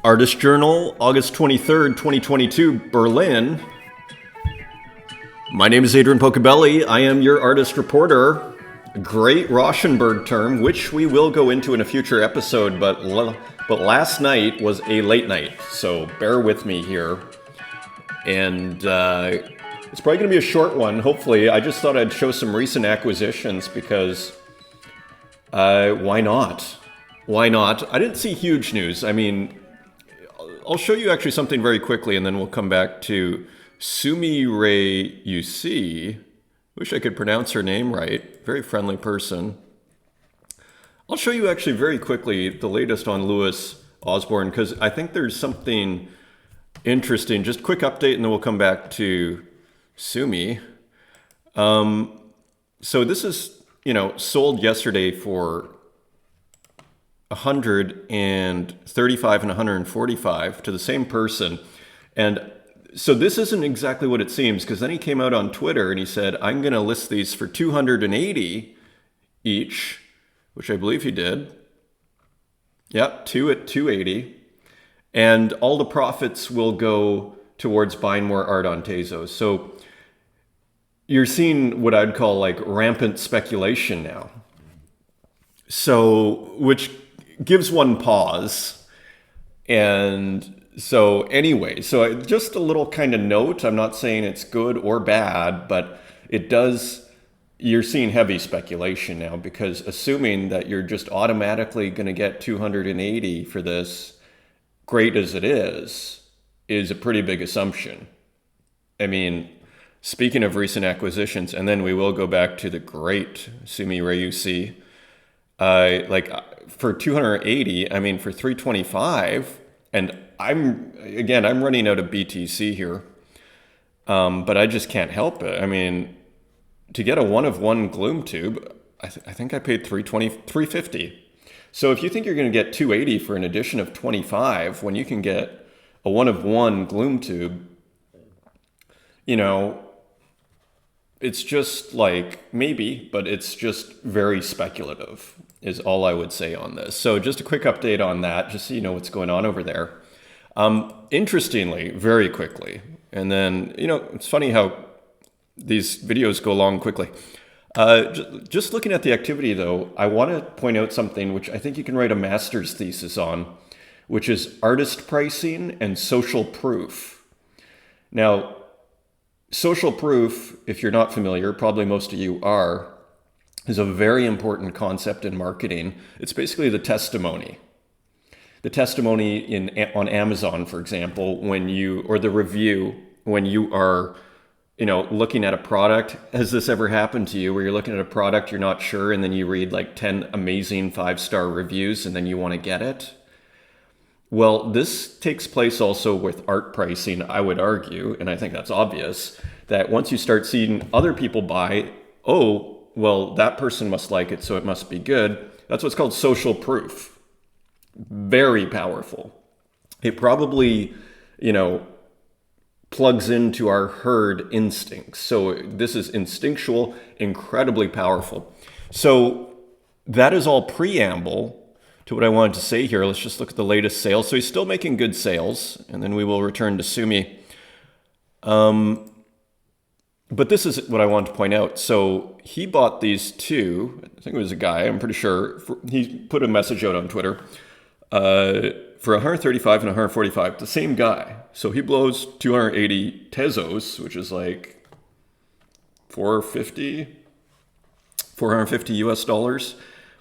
Artist Journal, August 23rd, 2022, Berlin. My name is Adrian Pocobelli. I am your artist reporter. A great Rauschenberg term, which we will go into in a future episode, but last night was a late night, so bear with me here. And it's probably going to be a short one, hopefully. I just thought I'd show some recent acquisitions because why not? Why not? I didn't see huge news. I mean, I'll show you actually something very quickly, and then we'll come back to Sumi Ray UC. Wish I could pronounce her name right. Very friendly person. I'll show you actually very quickly the latest on Louis Osborne, because I think there's something interesting. Just quick update, and then we'll come back to Sumi. So this is, sold yesterday for 135 and 145 to the same person. And so this isn't exactly what it seems, because then he came out on Twitter and he said, I'm going to list these for 280 each, which I believe he did. Yep, two at 280. And all the profits will go towards buying more art on Tezos. So you're seeing what I'd call like rampant speculation now. So, which gives one pause. And so anyway, so just a little kind of note. I'm not saying it's good or bad, but it does, you're seeing heavy speculation now, because assuming that you're just automatically going to get 280 for this, great as it is a pretty big assumption. I mean, speaking of recent acquisitions, and then we will go back to the great Sumi Rayusi, for 280, I mean, for 325, and I'm running out of BTC here, but I just can't help it. I mean, to get a one-of-one gloom tube, I think I paid 350. So if you think you're going to get 280 for an addition of 25, when you can get a one-of-one gloom tube, it's just like maybe, but it's just very speculative is all I would say on this. So just a quick update on that, just so you know what's going on over there. Interestingly, very quickly, and then, it's funny how these videos go along quickly. Just looking at the activity though, I want to point out something which I think you can write a master's thesis on, which is artist pricing and social proof. Now, social proof, if you're not familiar, probably most of you are, is a very important concept in marketing. It's basically the testimony. The testimony on Amazon, for example, or the review, when you are, looking at a product. Has this ever happened to you where you're looking at a product, you're not sure, and then you read like 10 amazing 5-star reviews and then you want to get it? Well, this takes place also with art pricing, I would argue, and I think that's obvious, that once you start seeing other people buy, oh, well, that person must like it, so it must be good. That's what's called social proof. Very powerful. It probably, plugs into our herd instincts. So this is instinctual, incredibly powerful. So that is all preamble to what I wanted to say here. Let's just look at the latest sales. So he's still making good sales, and then we will return to Sumi. But this is what I want to point out. So he bought these two. I think it was a guy, I'm pretty sure. He put a message out on Twitter for 135 and 145. The same guy. So he blows 280 Tezos, which is like 450 US dollars.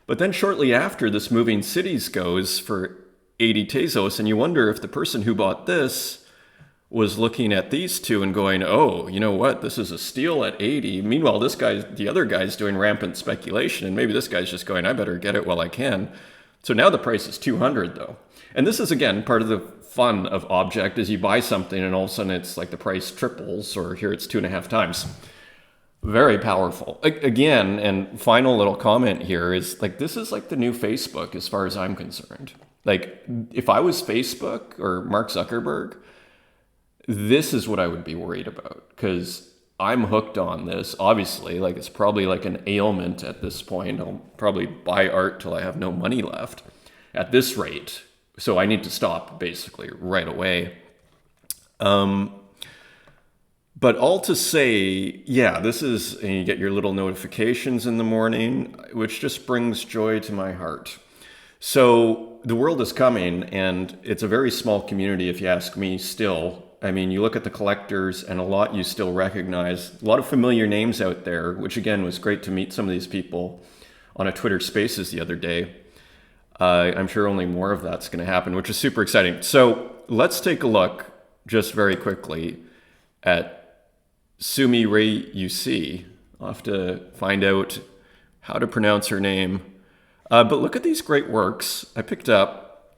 But then shortly after, this Moving Cities goes for 80 Tezos. And you wonder if the person who bought this was looking at these two and going, oh, you know what, this is a steal at 80. Meanwhile, the other guy's doing rampant speculation, and maybe this guy's just going, I better get it while I can. So now the price is 200 though. And this is, again, part of the fun of Object, is you buy something and all of a sudden it's like the price triples, or here it's 2.5 times. Very powerful. Again, and final little comment here is like, this is like the new Facebook as far as I'm concerned. Like, if I was Facebook or Mark Zuckerberg, this is what I would be worried about, because I'm hooked on this. Obviously, like, it's probably like an ailment at this point. I'll probably buy art till I have no money left at this rate. So I need to stop basically right away. Um, but all to say, yeah, this is, and you get your little notifications in the morning, which just brings joy to my heart. So the world is coming, and it's a very small community, if you ask me, still. I mean, you look at the collectors, and a lot you still recognize. A lot of familiar names out there, which again was great to meet some of these people on a Twitter Spaces the other day. I'm sure only more of that's going to happen, which is super exciting. So let's take a look, just very quickly, at Sumi Ray UC. I'll have to find out how to pronounce her name. But look at these great works I picked up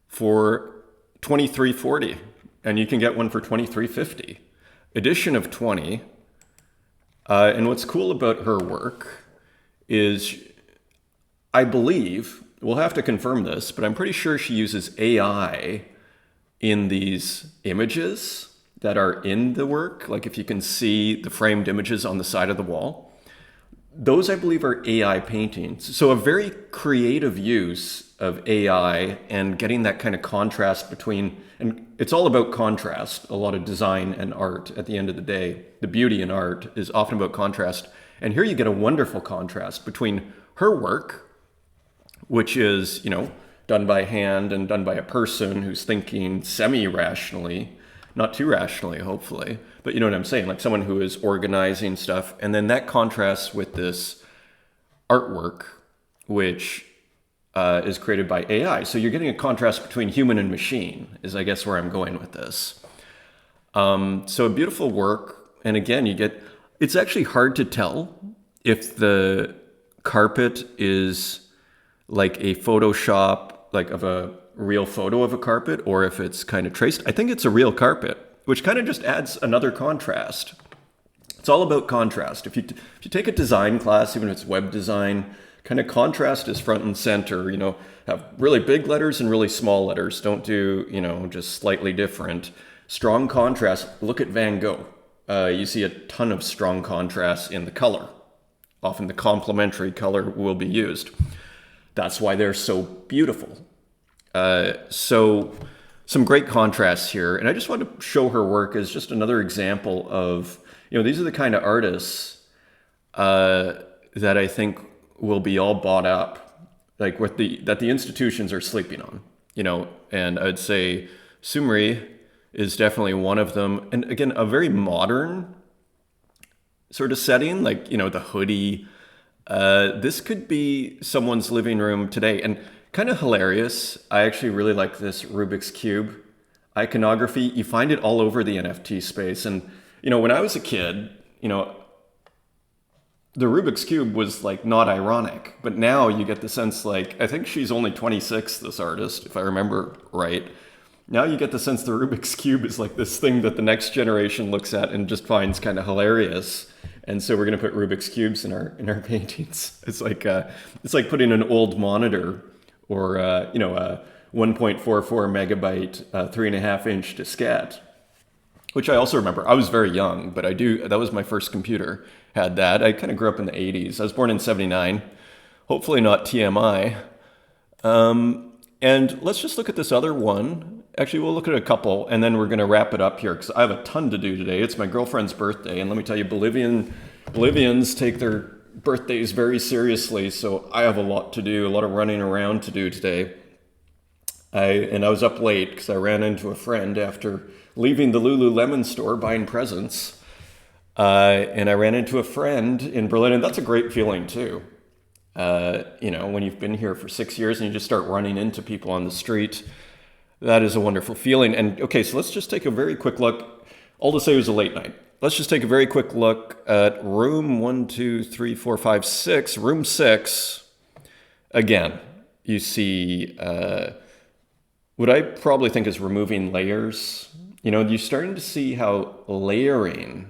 for $23.40, and you can get one for $23.50. Edition of 20. And what's cool about her work is, I believe, we'll have to confirm this, but I'm pretty sure she uses AI in these images that are in the work. Like if you can see the framed images on the side of the wall, those I believe are AI paintings. So a very creative use of AI and getting that kind of contrast between, and it's all about contrast, a lot of design and art at the end of the day. The beauty in art is often about contrast. And here you get a wonderful contrast between her work, which is, done by hand and done by a person who's thinking semi-rationally, not too rationally, hopefully, but you know what I'm saying, like someone who is organizing stuff. And then that contrasts with this artwork, which is created by AI. So you're getting a contrast between human and machine, is I guess where I'm going with this. So a beautiful work. And again, it's actually hard to tell if the carpet is like a Photoshop, like of a real photo of a carpet, or if it's kind of traced. I think it's a real carpet, which kind of just adds another contrast. It's all about contrast. If you take a design class, even if it's web design, kind of contrast is front and center. Have really big letters and really small letters. Don't do, just slightly different. Strong contrast. Look at Van Gogh. You see a ton of strong contrast in the color. Often the complementary color will be used. That's why they're so beautiful. So some great contrasts here. And I just want to show her work as just another example of, these are the kind of artists that I think will be all bought up, like that the institutions are sleeping on, and I'd say Sumri is definitely one of them. And again, a very modern sort of setting, like, the hoodie. This could be someone's living room today, and kind of hilarious. I actually really like this Rubik's Cube iconography. You find it all over the NFT space. And, when I was a kid, the Rubik's Cube was like not ironic, but now you get the sense, like, I think she's only 26, this artist, if I remember right. Now you get the sense the Rubik's Cube is like this thing that the next generation looks at and just finds kind of hilarious. And so we're going to put Rubik's Cubes in our paintings. It's like putting an old monitor or a 1.44 megabyte 3.5-inch diskette, which I also remember. I was very young, but that was my first computer, had that. I kind of grew up in the 80s. I was born in 79. Hopefully not TMI. And let's just look at this other one. Actually, we'll look at a couple, and then we're going to wrap it up here because I have a ton to do today. It's my girlfriend's birthday, and let me tell you, Bolivians take their birthdays very seriously, so I have a lot to do, a lot of running around to do today. I was up late because I ran into a friend after leaving the Lululemon store buying presents, and I ran into a friend in Berlin, and that's a great feeling too. When you've been here for 6 years and you just start running into people on the street, that is a wonderful feeling. And okay, so let's just take a very quick look. All to say it was a late night. Let's just take a very quick look at room 1, 2, 3, 4, 5, 6. Room 6. Again, you see what I probably think is removing layers. You're starting to see how layering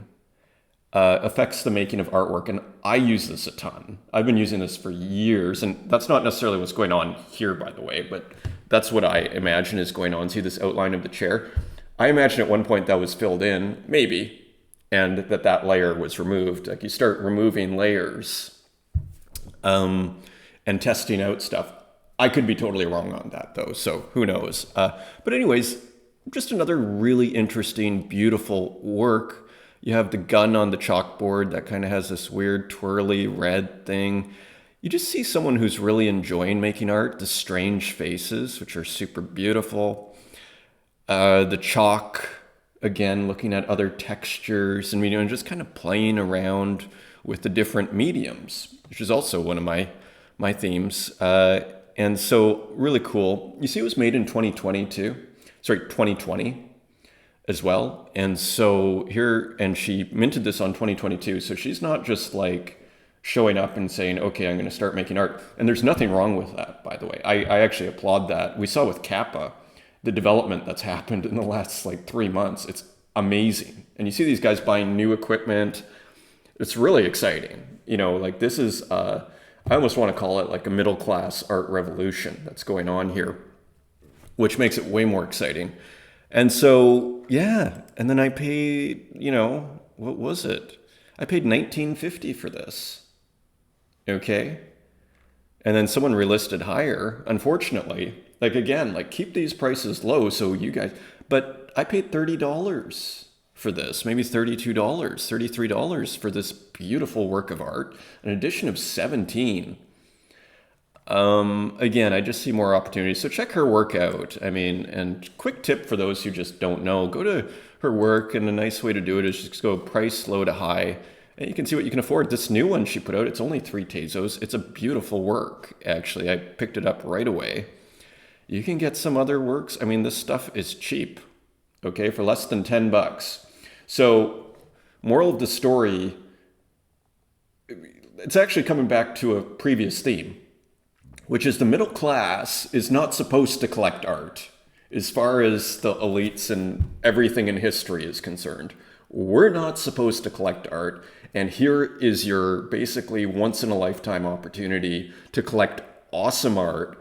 affects the making of artwork, and I use this a ton. I've been using this for years, and that's not necessarily what's going on here, by the way, but that's what I imagine is going on. See this outline of the chair? I imagine at one point that was filled in, maybe, and that layer was removed. Like you start removing layers and testing out stuff. I could be totally wrong on that though, so who knows. But anyways, just another really interesting, beautiful work. You have the gun on the chalkboard that kind of has this weird twirly red thing. You just see someone who's really enjoying making art, the strange faces, which are super beautiful. The chalk, again, looking at other textures and, just kind of playing around with the different mediums, which is also one of my themes. And so really cool. You see it was made in 2020 as well. And so here, and she minted this on 2022. So she's not just like showing up and saying, okay, I'm going to start making art. And there's nothing wrong with that, by the way. I actually applaud that. We saw with Kappa, the development that's happened in the last like 3 months. It's amazing. And you see these guys buying new equipment. It's really exciting. Like this is, I almost want to call it like a middle class art revolution that's going on here, which makes it way more exciting. And so, yeah. And then I paid, what was it? I paid $19.50 for this. Okay. And then someone relisted higher, unfortunately. Like, again, like keep these prices low so you guys, but I paid $30 for this, maybe $32, $33 for this beautiful work of art, an edition of 17. Again, I just see more opportunities. So check her work out. And quick tip for those who just don't know, go to her work, and a nice way to do it is just go price low to high. And you can see what you can afford. This new one she put out, it's only 3 Tezos. It's a beautiful work, actually. I picked it up right away. You can get some other works. This stuff is cheap, okay, for less than $10. So, moral of the story, it's actually coming back to a previous theme, which is the middle class is not supposed to collect art as far as the elites and everything in history is concerned. We're not supposed to collect art, and here is your basically once-in-a-lifetime opportunity to collect awesome art.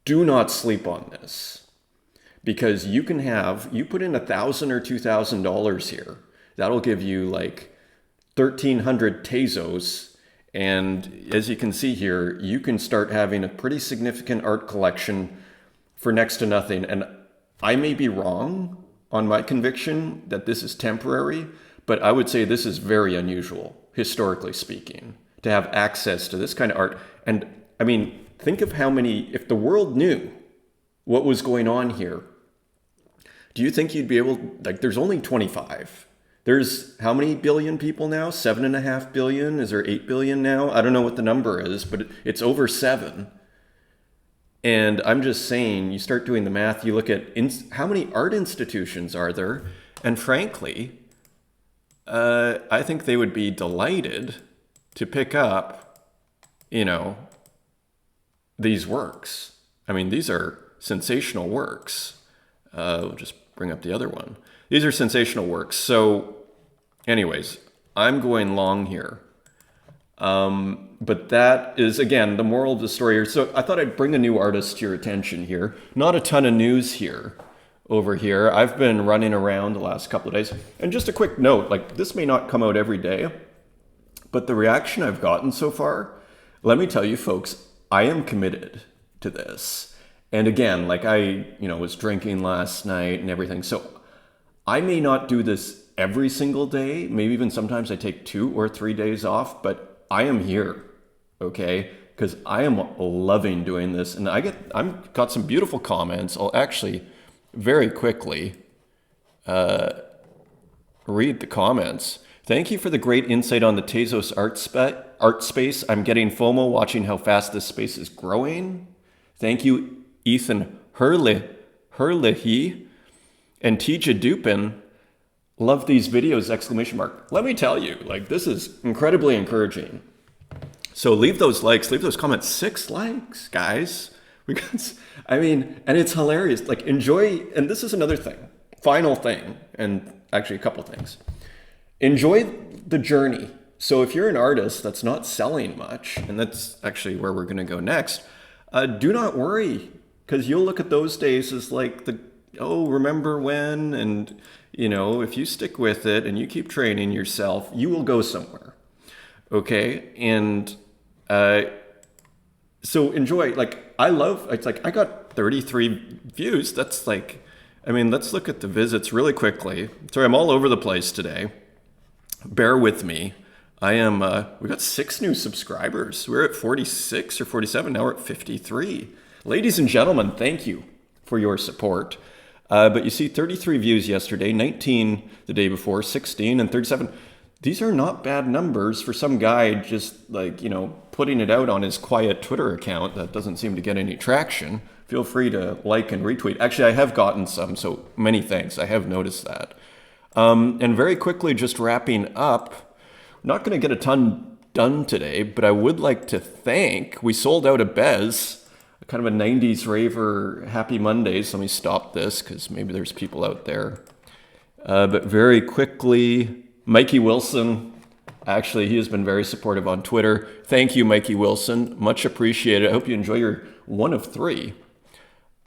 Do not sleep on this, because you put in $1,000 or $2,000 here. That'll give you like 1,300 Tezos. And as you can see here, you can start having a pretty significant art collection for next to nothing. And I may be wrong on my conviction that this is temporary, but I would say this is very unusual, historically speaking, to have access to this kind of art. And think of how many, if the world knew what was going on here, do you think you'd be able, there's only 25. There's how many billion people now? 7.5 billion? Is there 8 billion now? I don't know what the number is, but it's over 7. And I'm just saying, you start doing the math, you look at how many art institutions are there, and frankly, I think they would be delighted to pick up, these works. These are sensational works. We'll just bring up the other one. These are sensational works. So anyways, I'm going long here. But that is, again, the moral of the story here. So I thought I'd bring a new artist to your attention here. Not a ton of news here. Over here, I've been running around the last couple of days. And just a quick note, this may not come out every day, but the reaction I've gotten so far, let me tell you folks, I am committed to this. And again, I was drinking last night and everything. So I may not do this every single day. Maybe even sometimes I take 2 or 3 days off, but I am here, okay? Because I am loving doing this. And I've got some beautiful comments. I'll actually very quickly read the comments. Thank you for the great insight on the Tezos art space. I'm getting FOMO watching how fast this space is growing. Thank you, Ethan Hurlehy and Tija Dupin. Love these videos, ! Let me tell you, this is incredibly encouraging. So leave those likes, leave those comments. 6 likes, guys. And it's hilarious. Enjoy, and this is another thing, final thing, and actually a couple things. Enjoy the journey. So if you're an artist that's not selling much, and that's actually where we're going to go next, do not worry, because you'll look at those days as remember when, and if you stick with it and you keep training yourself, you will go somewhere. Okay. And, So enjoy. Like, I love, it's like, I got 33 views. That's like, I mean, let's look at the visits really quickly. Sorry, I'm all over the place today. Bear with me. We got 6 new subscribers. We're at 46 or 47. Now we're at 53. Ladies and gentlemen, thank you for your support. But you see 33 views yesterday, 19 the day before, 16 and 37. These are not bad numbers for some guy just like, putting it out on his quiet Twitter account that doesn't seem to get any traction. Feel free to like and retweet. Actually, I have gotten some, so many thanks. I have noticed that. And very quickly, just wrapping up, not going to get a ton done today, but I would like to thank, we sold out a Bez, kind of a 90s raver, Happy Mondays. Let me stop this because maybe there's people out there. But very quickly, Mikey Wilson, actually, he has been very supportive on Twitter. Thank you, Mikey Wilson. Much appreciated. I hope you enjoy your one of 3.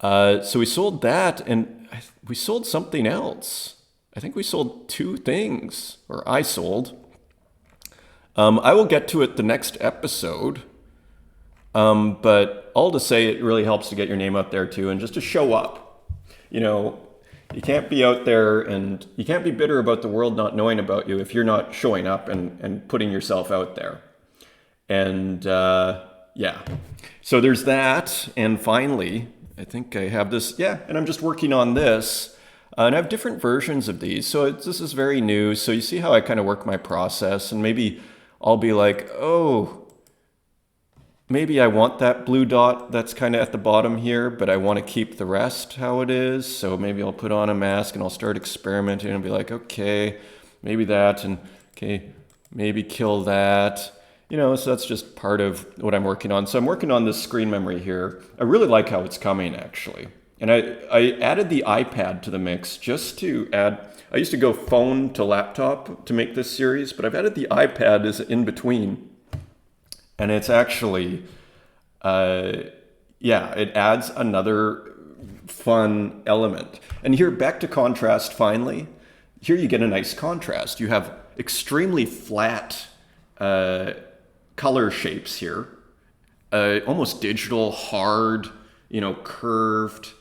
So we sold that, and we sold something else. I think we sold 2 things, or I sold. I will get to it the next episode. But all to say, it really helps to get your name out there too, and just to show up. You can't be out there and you can't be bitter about the world not knowing about you if you're not showing up and putting yourself out there. And yeah, so there's that. And finally, I think I have this, and I'm just working on this. And I have different versions of these. So this is very new. So you see how I kind of work my process, and maybe I'll be like, oh, maybe I want that blue dot that's kind of at the bottom here, but I want to keep the rest how it is. So maybe I'll put on a mask and I'll start experimenting and be like, okay, maybe that, and okay, maybe kill that. So that's just part of what I'm working on. So I'm working on this screen memory here. I really like how it's coming, actually. And I added the iPad to the mix just to add, I used to go phone to laptop to make this series, but I've added the iPad as in between. And it's actually, it adds another fun element. And here, back to contrast finally. Here you get a nice contrast. You have extremely flat color shapes here. Almost digital, hard, curved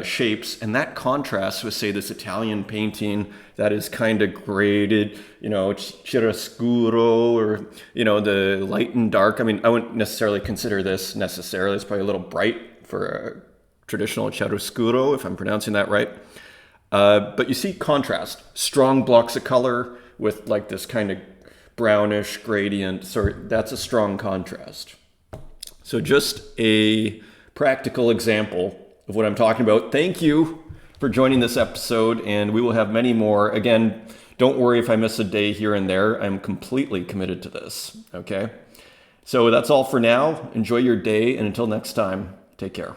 shapes. And that contrasts with, say, this Italian painting that is kind of graded, chiaroscuro, or, the light and dark. I mean, I wouldn't necessarily consider this necessarily. It's probably a little bright for a traditional chiaroscuro, if I'm pronouncing that right. But you see contrast, strong blocks of color with like this kind of brownish gradient. So that's a strong contrast. So just a practical example of what I'm talking about. Thank you for joining this episode, and we will have many more. Again, don't worry if I miss a day here and there. I'm completely committed to this, okay? So that's all for now. Enjoy your day, and until next time, take care.